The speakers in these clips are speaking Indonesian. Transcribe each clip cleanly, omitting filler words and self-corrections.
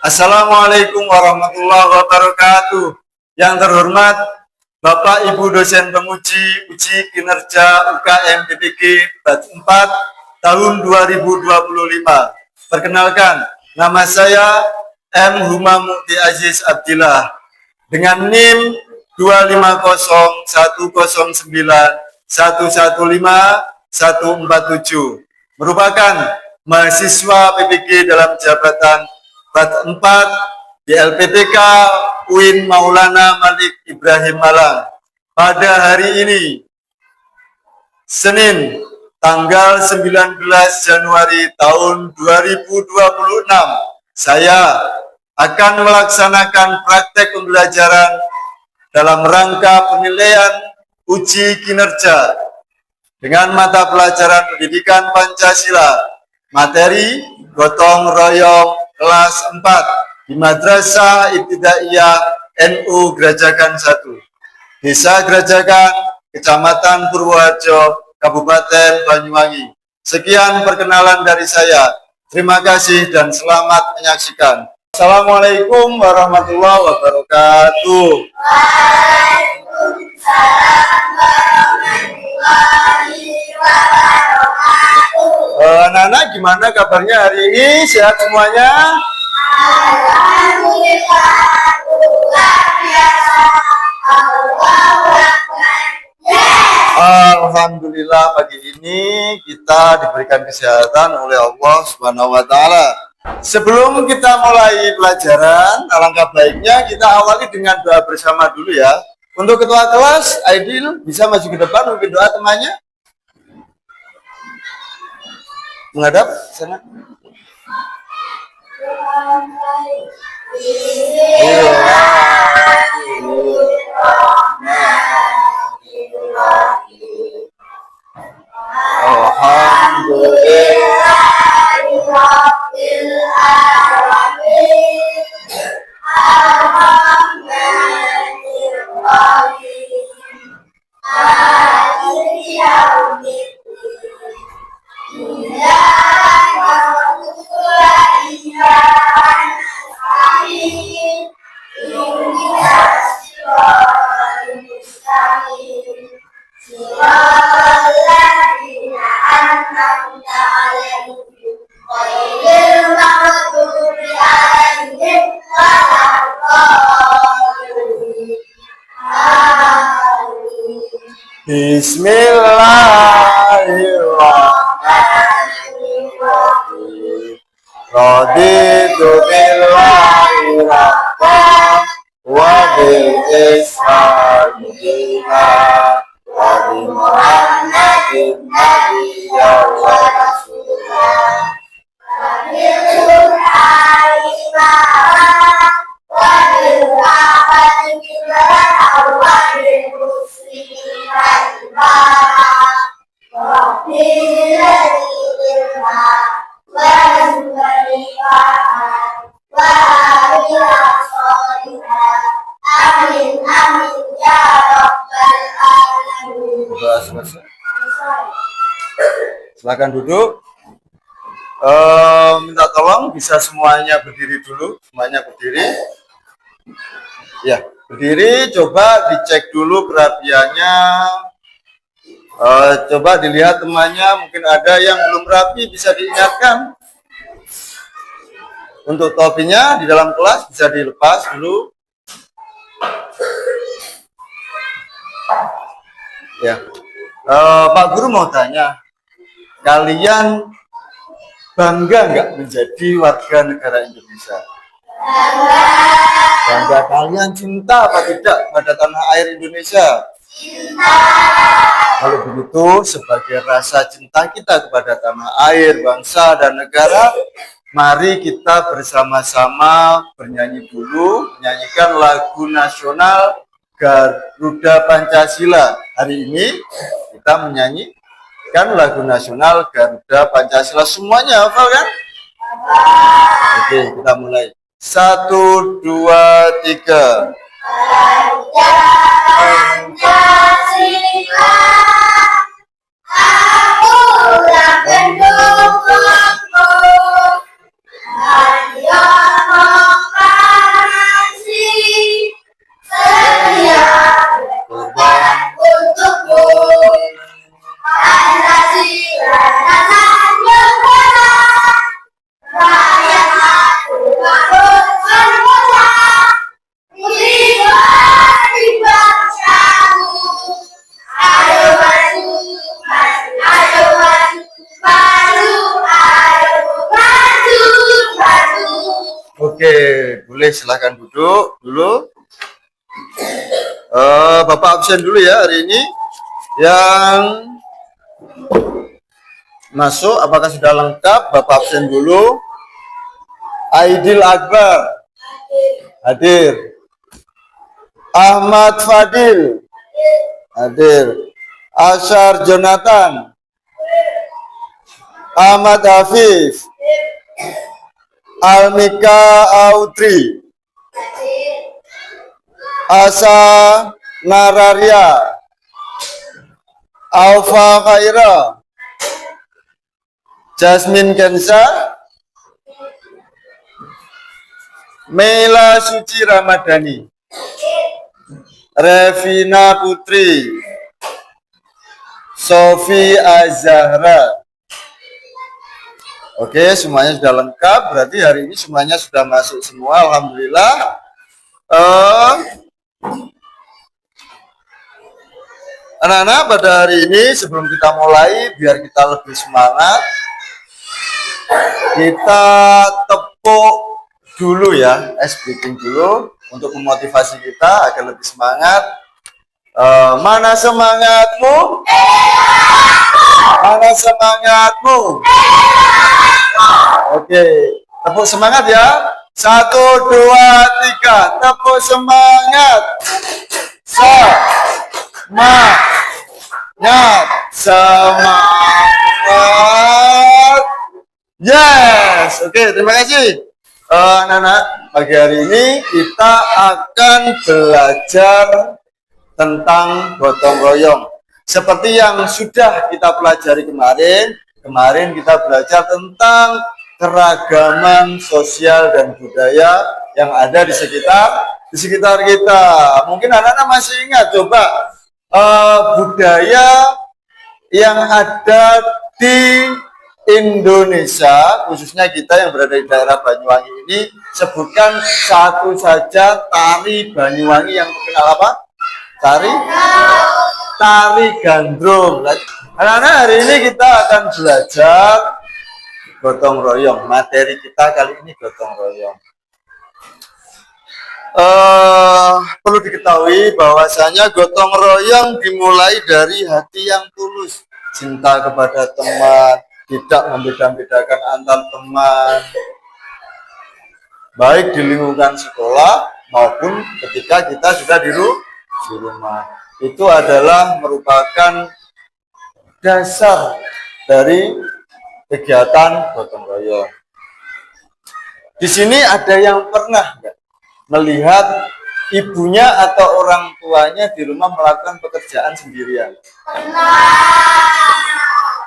Assalamualaikum warahmatullahi wabarakatuh. Yang terhormat Bapak Ibu dosen penguji uji kinerja UKM PPG batch 4 tahun 2025. Perkenalkan, nama saya M. Huma Mukti Aziz Abdillah dengan NIM 250109115 merupakan mahasiswa PPG dalam jabatan batch 4 di LPTK UIN Maulana Malik Ibrahim Malang. Pada hari ini, Senin, tanggal 19 Januari tahun 2026, saya akan melaksanakan praktek pembelajaran dalam rangka penilaian uji kinerja dengan mata pelajaran pendidikan Pancasila, materi gotong royong kelas 4 di Madrasah Ibtidaiyah NU Grajagan 1, Desa Grajagan, Kecamatan Purwoharjo, Kabupaten Banyuwangi. Sekian perkenalan dari saya. Terima kasih dan selamat menyaksikan. Assalamualaikum warahmatullahi wabarakatuh. Waalaikumsalam warahmatullahi wabarakatuh. Anak-anak, gimana kabarnya hari ini? Sehat semuanya? Alhamdulillah, luar biasa. Allahu Akbar. Alhamdulillah, pagi ini kita diberikan kesehatan oleh Allah Subhanahu wa Ta'ala. Sebelum kita mulai pelajaran, alangkah baiknya kita awali dengan doa bersama dulu ya. Untuk ketua kelas, Aidil bisa maju ke depan mungkin doa temannya. Menghadap sana. Alhamdulillahirabbil alamin. Arrahmanirrahim. Maliki yaumiddin. Iyyaka na'budu wa iyyaka nasta'in. Ihdinas siratal mustaqim. Siratal ladzina an'amta 'alaihim ghairil maghdubi 'alaihim waladdallin. Amin. Bismillahirrahmanirrahim. Raditu billahi rabban wa bil islami dinan wa bi Muhammadin nabiyyan wa rasulah. Amin amin ya rabbal alamin. Silakan duduk. Minta tolong bisa semuanya berdiri dulu. Semuanya berdiri. Ya, berdiri. Coba dicek dulu perapiannya. Coba dilihat temannya. Mungkin ada yang belum rapi, bisa diingatkan. Untuk topinya di dalam kelas bisa dilepas dulu. Ya, Pak Guru mau tanya, kalian bangga nggak menjadi warga negara Indonesia? Bangga. Kalian cinta apa tidak pada tanah air Indonesia? Cinta. Kalau begitu, sebagai rasa cinta kita kepada tanah air, bangsa, dan negara, mari kita bersama-sama bernyanyi dulu, menyanyikan lagu nasional Garuda Pancasila. Hari ini kita menyanyikan lagu nasional Garuda Pancasila. Semuanya hafal kan? Oke, kita mulai. 1, 2, 3. Garuda Pancasila, akulah pendukungmu. Mariono Oke, boleh silakan duduk dulu. Bapak absen dulu ya hari ini. Yang masuk apakah sudah lengkap? Bapak absen dulu. Aidil Akbar hadir. Ahmad Fadil hadir. Ashar Jonathan, Ahmad Hafiz, Almika Audrey, Asa Nararia, Alfa Khaira, Jasmine Kensa, Mela Suci Ramadhani, Revina Putri, Sofi Azahra. Oke, semuanya sudah lengkap. Berarti hari ini semuanya sudah masuk semua. Alhamdulillah. Anak-anak, pada hari ini sebelum kita mulai, biar kita lebih semangat, kita tepuk dulu ya, ice breaking dulu untuk memotivasi kita agar lebih semangat. Mana semangatmu? Mana semangatmu? Oke, tepuk semangat ya. 1, 2, 3, tepuk semangat. Semangat. Yes, oke, terima kasih. Anak-anak, pagi hari ini kita akan belajar tentang gotong royong. Seperti yang sudah kita pelajari kemarin kita belajar tentang keragaman sosial dan budaya yang ada di sekitar kita. Mungkin anak-anak masih ingat, coba budaya yang ada di Indonesia, khususnya kita yang berada di daerah Banyuwangi ini, sebutkan satu saja tari Banyuwangi yang terkenal apa? Tari gandrung. Anak-anak, hari ini kita akan belajar gotong royong. Materi kita kali ini gotong royong. Perlu diketahui bahwasanya gotong royong dimulai dari hati yang tulus, cinta kepada teman, tidak membeda-bedakan antar teman, baik di lingkungan sekolah maupun ketika kita sudah di rumah. Itu adalah merupakan dasar dari kegiatan gotong royong. Di sini ada yang pernah melihat ibunya atau orang tuanya di rumah melakukan pekerjaan sendirian?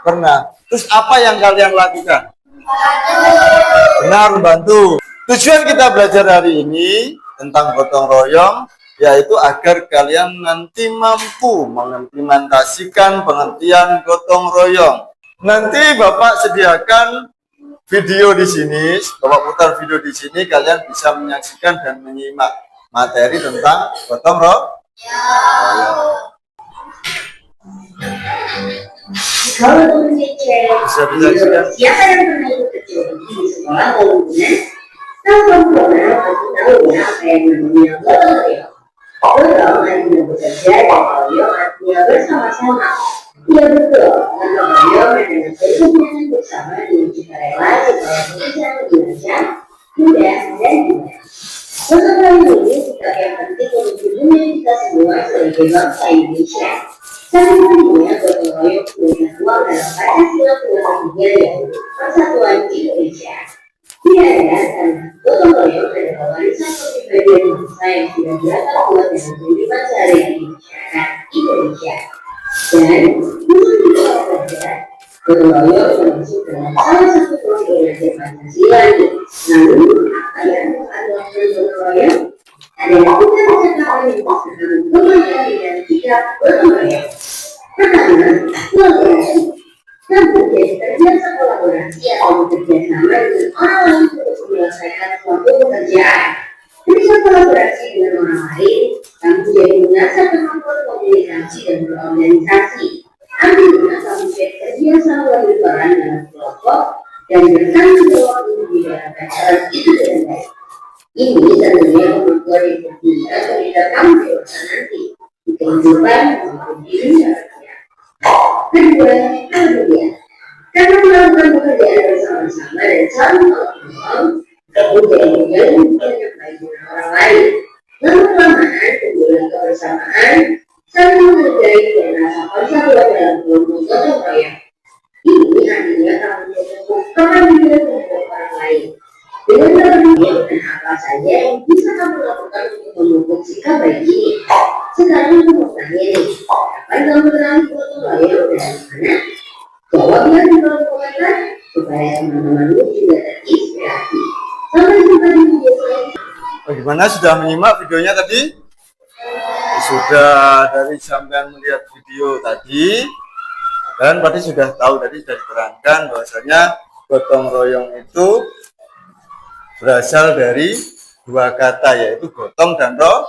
Pernah. Terus apa yang kalian lakukan? Benar, membantu. Tujuan kita belajar hari ini tentang gotong royong yaitu agar kalian nanti mampu mengimplementasikan pengertian gotong royong. Nanti Bapak sediakan video di sini, Bapak putar video di sini, kalian bisa menyaksikan dan menyimak materi tentang gotong royong. Kalau cek Bisa disaksikan. siapa yang pernah ikut kecil di sekolah umumnya, tahu pernah pasti tahu ya apa yang namanya gotong royong. Gotong artinya bekerja dan royong artinya bersama-sama. Iya betul, gotong royong adalah kegiatan bersama dengan sukarela supaya pekerjaan lebih lancar, mudah dan mudah. Gotong royong ini sikap yang penting untuk dunia kita semua sebagai bangsa Indonesia. Salah satunya gotong royong punya ruang dalam Pancasila Punya yaitu Persatuan Indonesia. Tidak ada karena gotong royong adalah warisan kepribadian bangsa yang sudah dilatar kuat dalam kehidupan sehari-hari masyarakat Indonesia. Dan untuk kita belajar, gotong royong termasuk dalam salah satu program belajar Pancasila ini. Lalu apa yang adalah gotong royong? Adalah kita percakapan yang bersama kembangkan dengan sikap gotong royong. Pertama, kolaborasi. Kamu jadi terbiasa kolaborasi atau bekerja sama dengan orang lain untuk menyelesaikan suatu pekerjaan. Bisa kolaborasi dengan orang lain, kamu jadi mengasah kemampuan komunikasi dan berorganisasi. Artinya, kamu jadi terbiasa berperan dalam kelompok dan bertanggung jawab untuk menjalankan peran itu dengan baik. Ini tentunya membuat dia terlihat kamu dewasa nanti di kehidupan maupun di dunia kerja. Kedua, kemudian karena melakukan pekerjaan bersama-sama dan saling tolong kemudian menjadi kebaikan orang lain. Lama-kelamaan kemudian kebersamaan saling menghargai dan rasa persatuan dalam kelompok gotong royong. Ini artinya kamu menempuh kemandirian untuk orang lain. Dengan berpikir dan apa saja yang bisa kamu lakukan untuk memupuk sikap baik ini. Sekarang aku mau tanya nih, kapan kamu kenali gotong royong dan mana? Jawabnya di kolom komentar supaya teman-temanmu juga terinspirasi. Sampai jumpa di video selanjutnya. Bagaimana, sudah menyimak videonya tadi? Sudah, dari sampean melihat video tadi dan berarti sudah tahu, tadi sudah diterangkan bahwasanya gotong royong itu berasal dari dua kata, yaitu gotong dan royong.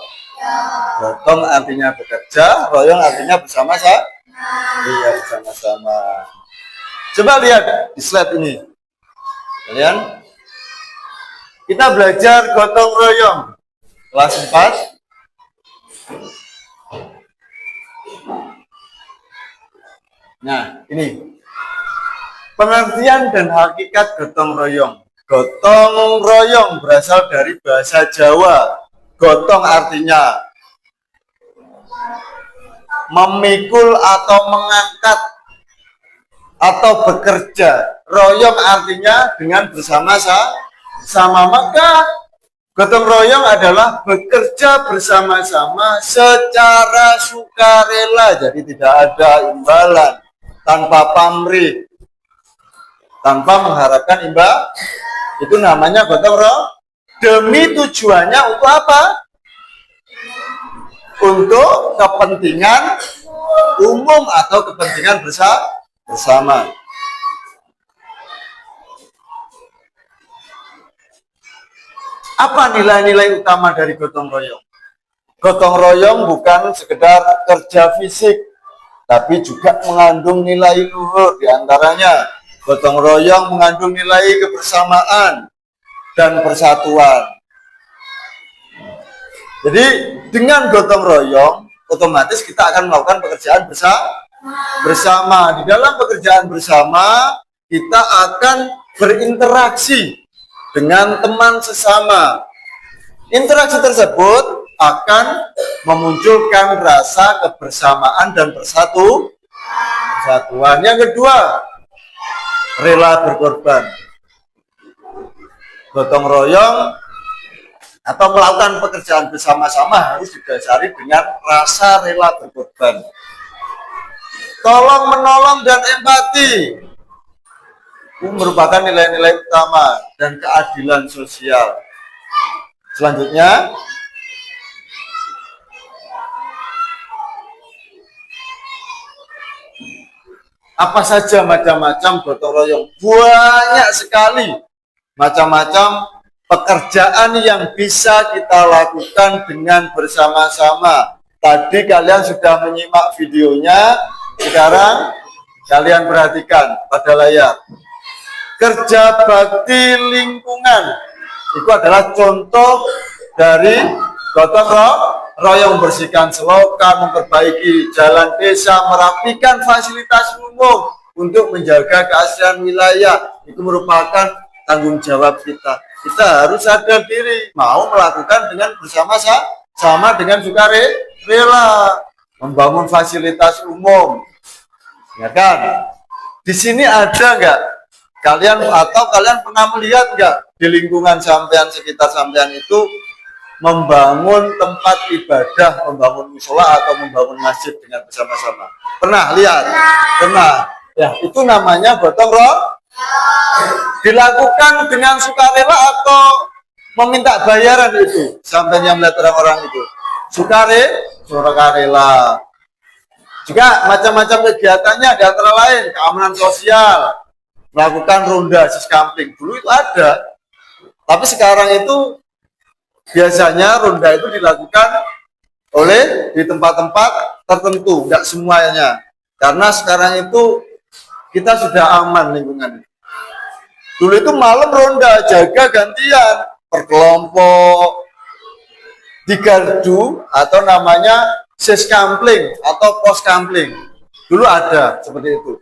Gotong artinya bekerja, royong artinya bersama-sama. Iya, bersama-sama. Coba lihat di slide ini, kalian. Kita belajar gotong royong kelas 4. Nah, ini pengertian dan hakikat gotong royong. Gotong royong berasal dari bahasa Jawa. Gotong artinya memikul atau mengangkat atau bekerja. Royong artinya dengan bersama-sama. Maka gotong royong adalah bekerja bersama-sama secara sukarela. Jadi tidak ada imbalan, tanpa pamrih, tanpa mengharapkan imbal. Itu namanya gotong royong. Demi tujuannya untuk apa? Untuk kepentingan umum atau kepentingan bersama. Apa nilai-nilai utama dari gotong royong? Gotong royong bukan sekedar kerja fisik, tapi juga mengandung nilai luhur. Di antaranya, gotong royong mengandung nilai kebersamaan dan persatuan. Jadi, dengan gotong royong, otomatis kita akan melakukan pekerjaan bersama. Di dalam pekerjaan bersama, kita akan berinteraksi dengan teman sesama. Interaksi tersebut akan memunculkan rasa kebersamaan dan persatuan. Yang kedua, rela berkorban. Gotong royong atau melakukan pekerjaan bersama-sama harus didasari dengan rasa rela berkorban. Tolong menolong dan empati merupakan nilai-nilai utama dan keadilan sosial. Selanjutnya, apa saja macam-macam gotong royong? Banyak sekali macam-macam pekerjaan yang bisa kita lakukan dengan bersama-sama. Tadi kalian sudah menyimak videonya, sekarang kalian perhatikan pada layar. Kerja bakti lingkungan itu adalah contoh dari gotong royong. Membersihkan selokan, memperbaiki jalan desa, merapikan fasilitas umum untuk menjaga keaslian wilayah. Itu merupakan tanggung jawab kita. Kita harus sadar diri, mau melakukan dengan bersama-sama dengan sukarela, membangun fasilitas umum. Ya kan? Di sini ada enggak? Kalian pernah melihat enggak di lingkungan sampean, sekitar sampean itu membangun tempat ibadah, membangun musola atau membangun masjid dengan bersama-sama? Pernah lihat? Pernah. Ya, itu namanya gotong royong. Dilakukan dengan sukarela atau meminta bayaran itu? Sampean yang melihat orang-orang itu sukarela. Juga macam-macam kegiatannya, di antara lain keamanan sosial, melakukan ronda siskampling. Dulu itu ada, tapi sekarang itu biasanya ronda itu dilakukan di tempat-tempat tertentu, enggak semuanya. Karena sekarang itu kita sudah aman lingkungan. Dulu itu malam ronda, jaga gantian. per kelompok, di gardu atau namanya siskampling atau poskampling. Dulu ada seperti itu.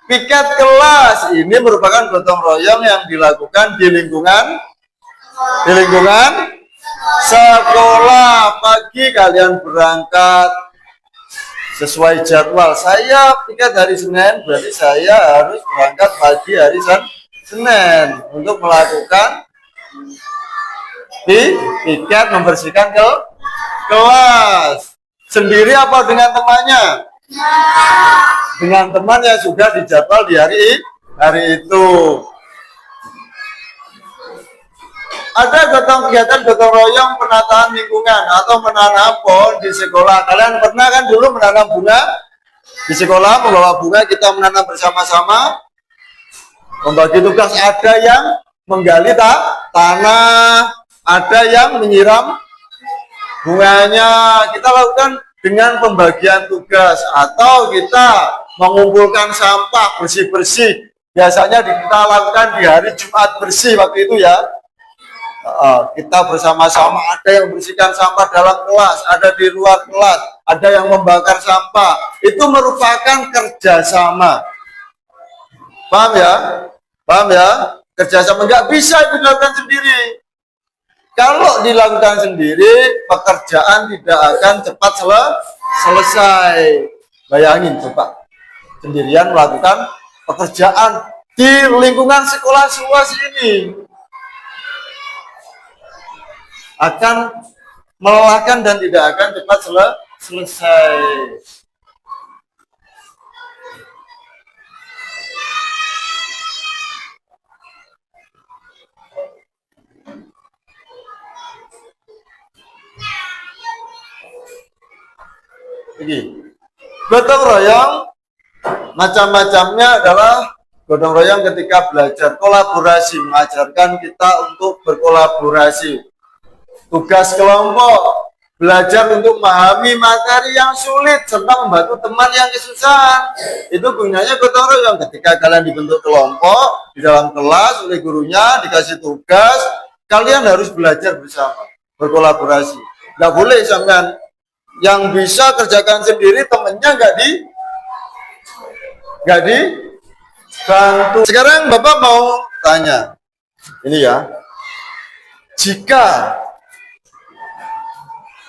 Piket kelas ini merupakan gotong royong yang dilakukan di lingkungan sekolah. Pagi kalian berangkat sesuai jadwal. Saya piket hari Senin, berarti saya harus berangkat pagi hari Senin untuk melakukan piket membersihkan kelas. Sendiri apa dengan temannya? Dengan teman yang sudah dijadwal di hari itu. Ada kegiatan gotong royong penataan lingkungan atau menanam pohon di sekolah. Kalian pernah kan dulu menanam bunga di sekolah, membawa bunga, kita menanam bersama-sama, membagi tugas. Ada yang menggali tanah, ada yang menyiram bunganya. Kita lakukan dengan pembagian tugas, atau kita mengumpulkan sampah bersih-bersih. Biasanya kita lakukan di hari Jumat bersih waktu itu ya. Kita bersama-sama, ada yang bersihkan sampah dalam kelas, ada di luar kelas, ada yang membakar sampah. Itu merupakan kerjasama. Paham ya? Paham ya? Kerjasama, nggak bisa itu dilakukan sendiri. Kalau dilakukan sendiri, pekerjaan tidak akan cepat selesai. Bayangin coba, sendirian melakukan pekerjaan di lingkungan sekolah seluas ini, akan melelahkan dan tidak akan cepat selesai. Gotong royong macam-macamnya adalah gotong royong ketika belajar kolaborasi, mengajarkan kita untuk berkolaborasi. Tugas kelompok, belajar untuk memahami materi yang sulit serta membantu teman yang kesusahan. Itu gunanya gotong royong. Ketika kalian dibentuk kelompok di dalam kelas oleh gurunya, dikasih tugas, kalian harus belajar bersama, berkolaborasi. Nggak boleh sampean yang bisa kerjakan sendiri, temennya nggak dibantu. Sekarang Bapak mau tanya, ini ya, jika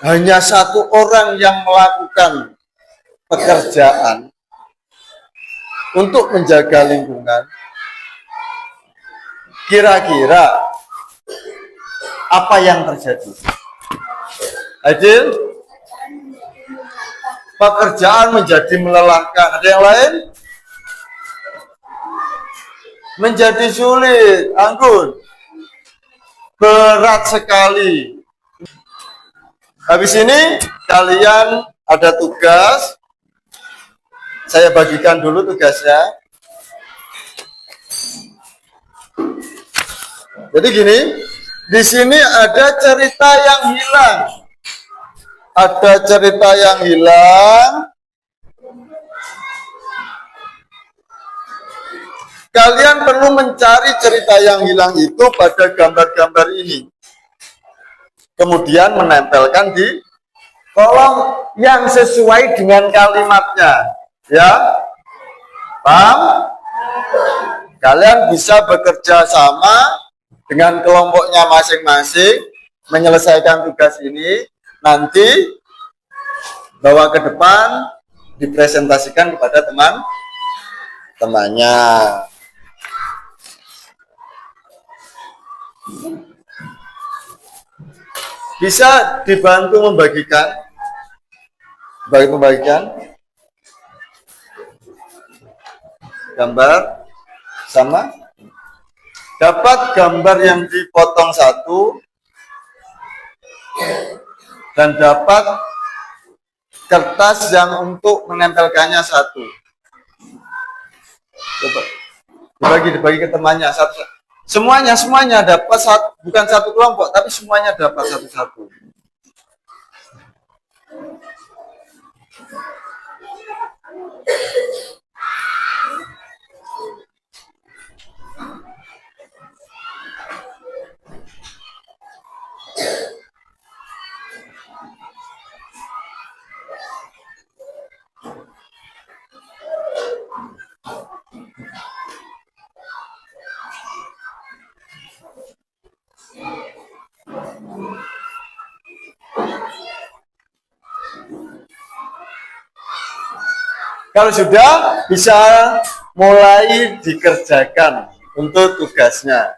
hanya satu orang yang melakukan pekerjaan untuk menjaga lingkungan, kira-kira apa yang terjadi? Adil? Pekerjaan menjadi melelahkan. Ada yang lain? Menjadi sulit, Anggun. Berat sekali. Habis ini kalian ada tugas. Saya bagikan dulu tugasnya. Jadi gini, di sini ada cerita yang hilang. Ada cerita yang hilang. Kalian perlu mencari cerita yang hilang itu pada gambar-gambar ini. Kemudian menempelkan di kolom yang sesuai dengan kalimatnya. Ya? Paham? Kalian bisa bekerja sama dengan kelompoknya masing-masing, menyelesaikan tugas ini. Nanti bawa ke depan, dipresentasikan kepada teman-temannya. Bisa dibantu membagikan gambar sama. Dapat gambar yang dipotong satu dan dapat kertas yang untuk menempelkannya satu. Coba dibagi ke temannya satu. Semuanya dapat bukan satu kelompok, tapi semuanya dapat satu-satu. Kalau sudah, bisa mulai dikerjakan untuk tugasnya.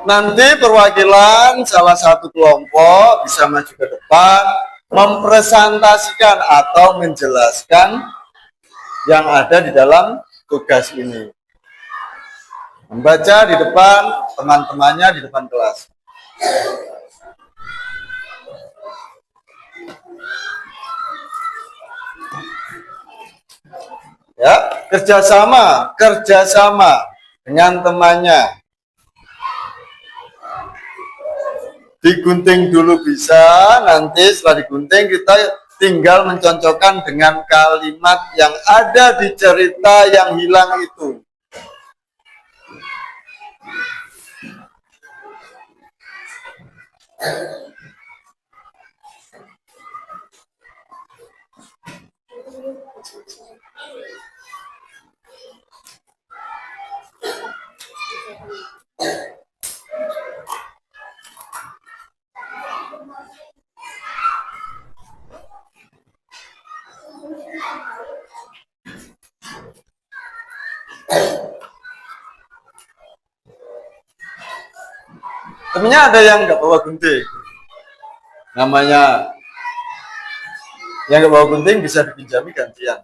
Nanti perwakilan salah satu kelompok bisa maju ke depan, mempresentasikan atau menjelaskan yang ada di dalam tugas ini. Membaca di depan teman-temannya di depan kelas. Ya, kerjasama dengan temannya. Digunting dulu bisa, nanti setelah digunting kita tinggal mencocokkan dengan kalimat yang ada di cerita yang hilang itu. Temennya ada yang nggak bawa gunting, namanya yang nggak bawa gunting bisa dipinjami gantian.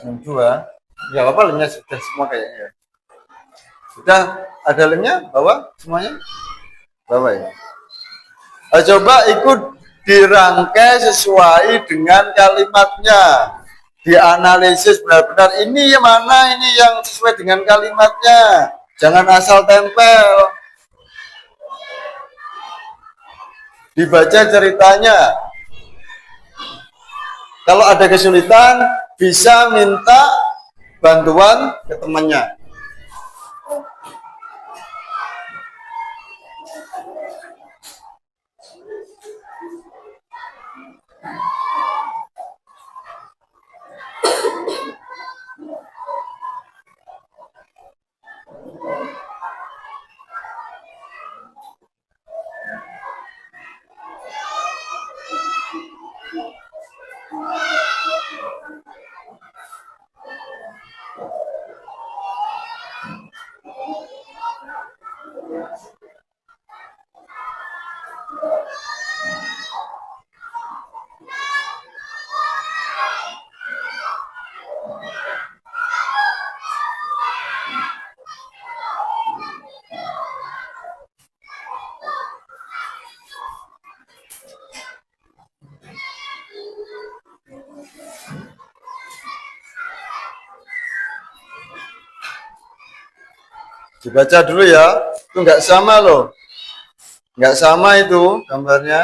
Yang dua, ya apa lemnya sudah semua kayaknya. Sudah ada lemnya, bawa semuanya, bawa ya. Coba ikut dirangkai sesuai dengan kalimatnya, dianalisis benar-benar ini yang mana ini yang sesuai dengan kalimatnya, jangan asal tempel. Dibaca ceritanya. Kalau ada kesulitan, bisa minta bantuan ke temannya. Dibaca dulu ya, itu nggak sama loh, nggak sama itu gambarnya.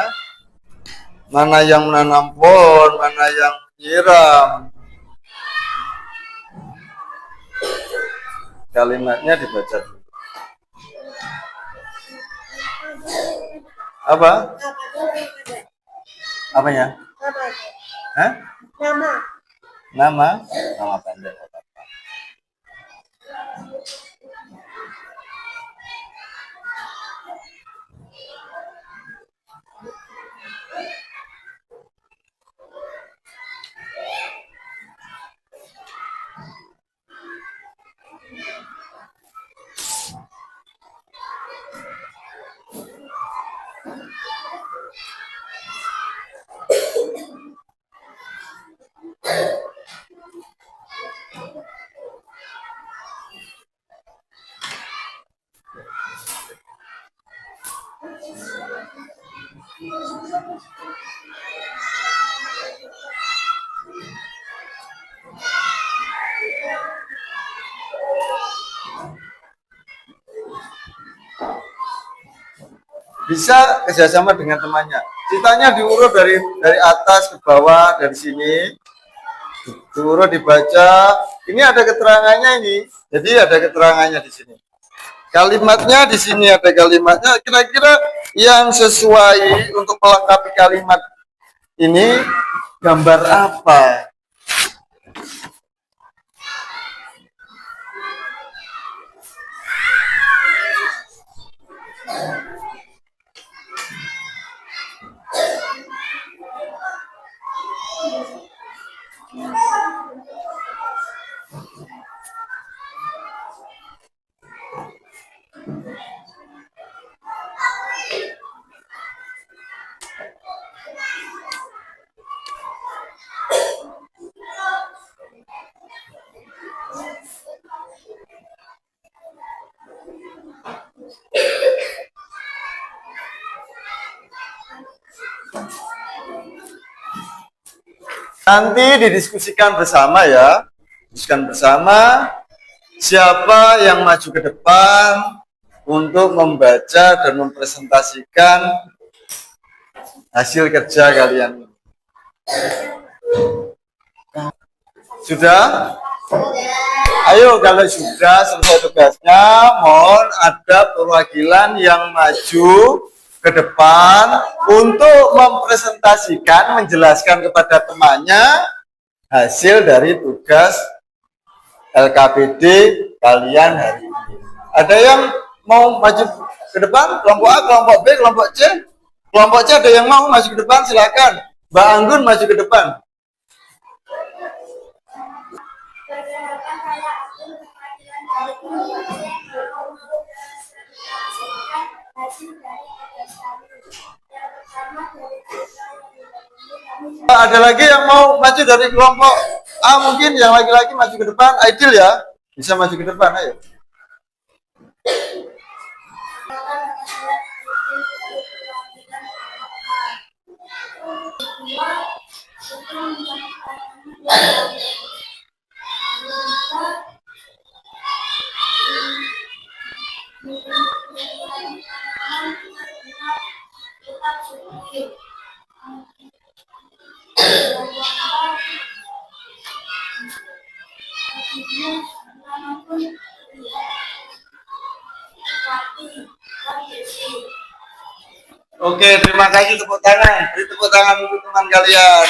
Mana yang menanam pohon, mana yang menyiram. Kalimatnya dibaca dulu. Apa? Apanya? Hah? Nama? Nama pendek. Bisa kerjasama dengan temannya. Ceritanya diurut dari atas ke bawah, dari sini diurut, dibaca. Ini ada keterangannya ini. Jadi ada keterangannya di sini. Kalimatnya di sini ada kalimatnya. Kira-kira yang sesuai untuk melengkapi kalimat ini gambar apa? Nanti didiskusikan bersama ya. Diskusikan bersama siapa yang maju ke depan untuk membaca dan mempresentasikan hasil kerja kalian. Sudah? Ayo kalau sudah selesai tugasnya, mohon ada perwakilan yang maju ke depan untuk mempresentasikan, menjelaskan kepada temannya hasil dari tugas LKPD kalian hari ini. Ada yang mau maju ke depan? Kelompok A, kelompok B, kelompok C? Kelompok C ada yang mau maju ke depan? Silakan. Mbak Anggun maju ke depan. Ada lagi yang mau maju dari kelompok A, mungkin yang laki-laki maju ke depan. Aidil ya, bisa maju ke depan, ayo. Oke, terima kasih, tepuk tangan. Beri tepuk tangan untuk teman kalian.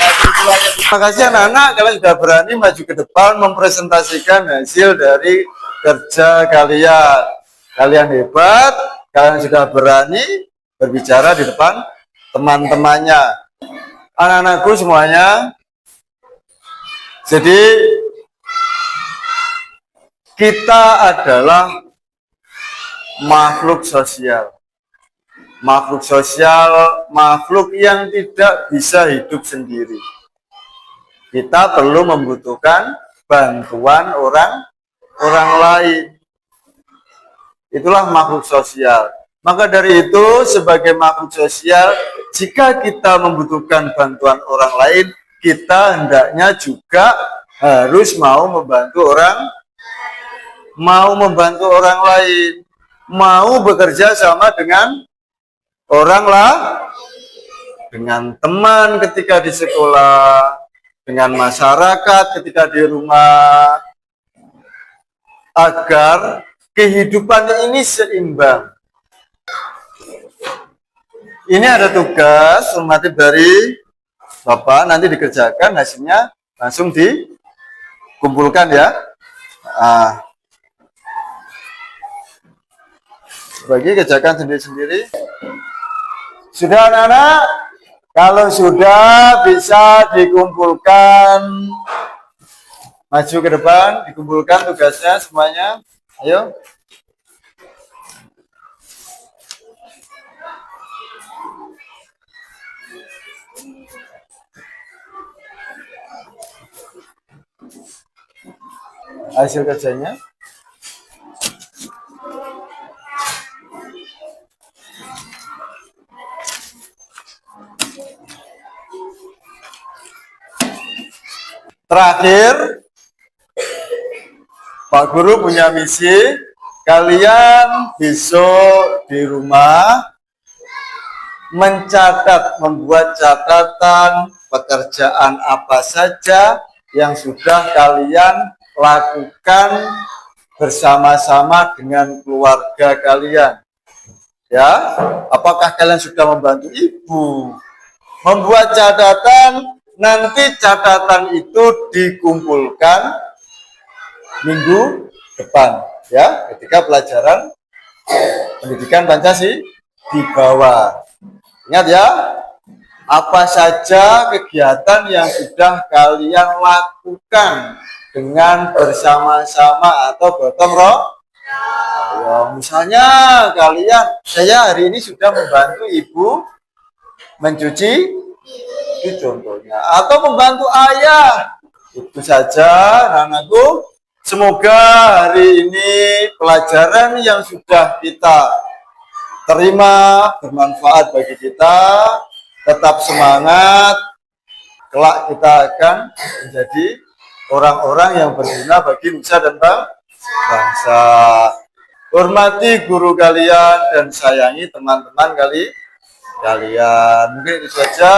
Terima kasih anak-anak, kalian sudah berani maju ke depan mempresentasikan hasil dari kerja kalian. Kalian hebat, kalian sudah berani berbicara di depan teman-temannya. Anak-anakku semuanya, jadi kita adalah makhluk sosial. Makhluk sosial, makhluk yang tidak bisa hidup sendiri. Kita perlu membutuhkan bantuan orang lain. Itulah makhluk sosial. Maka dari itu, sebagai makhluk sosial, jika kita membutuhkan bantuan orang lain, kita hendaknya juga harus mau membantu orang lain, mau bekerja sama dengan orang lah, dengan teman ketika di sekolah, dengan masyarakat ketika di rumah, agar kehidupan ini seimbang. Ini ada tugas normatif dari Bapak, nanti dikerjakan, hasilnya langsung dikumpulkan ya. Bagi kerjakan sendiri-sendiri. Sudah anak-anak? Kalau sudah bisa dikumpulkan, maju ke depan, dikumpulkan tugasnya semuanya. Ayo. Hasil kerjanya. Terakhir, Pak Guru punya misi, kalian besok di rumah mencatat, membuat catatan pekerjaan apa saja yang sudah kalian lakukan bersama-sama dengan keluarga kalian. Ya, apakah kalian sudah membantu ibu? Membuat catatan, nanti catatan itu dikumpulkan minggu depan, ya, ketika pelajaran pendidikan Pancasila di bawah. Ingat ya, apa saja kegiatan yang sudah kalian lakukan dengan bersama-sama atau gotong royong. Ya, misalnya saya hari ini sudah membantu ibu mencuci, itu contohnya, atau membantu ayah. Itu saja, anakku. Semoga hari ini pelajaran yang sudah kita terima bermanfaat bagi kita. Tetap semangat, kelak kita akan menjadi orang-orang yang berguna bagi nusa dan bangsa. Hormati guru kalian dan sayangi teman-teman kalian. Mungkin itu saja.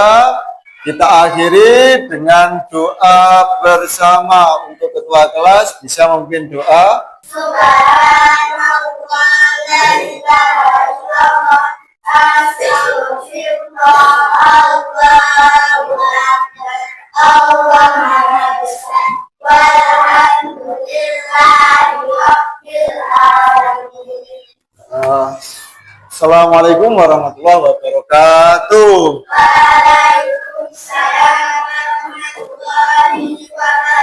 Kita akhiri dengan doa bersama. Untuk ketua kelas bisa memimpin doa. Subhanallah la ilaha illallah astagfirullah Allahu akbar Allahu akbar walhamdulillahi rabbil alamin. Assalamualaikum warahmatullahi wabarakatuh. Waalaikumsalam warahmatullahi wabarakatuh.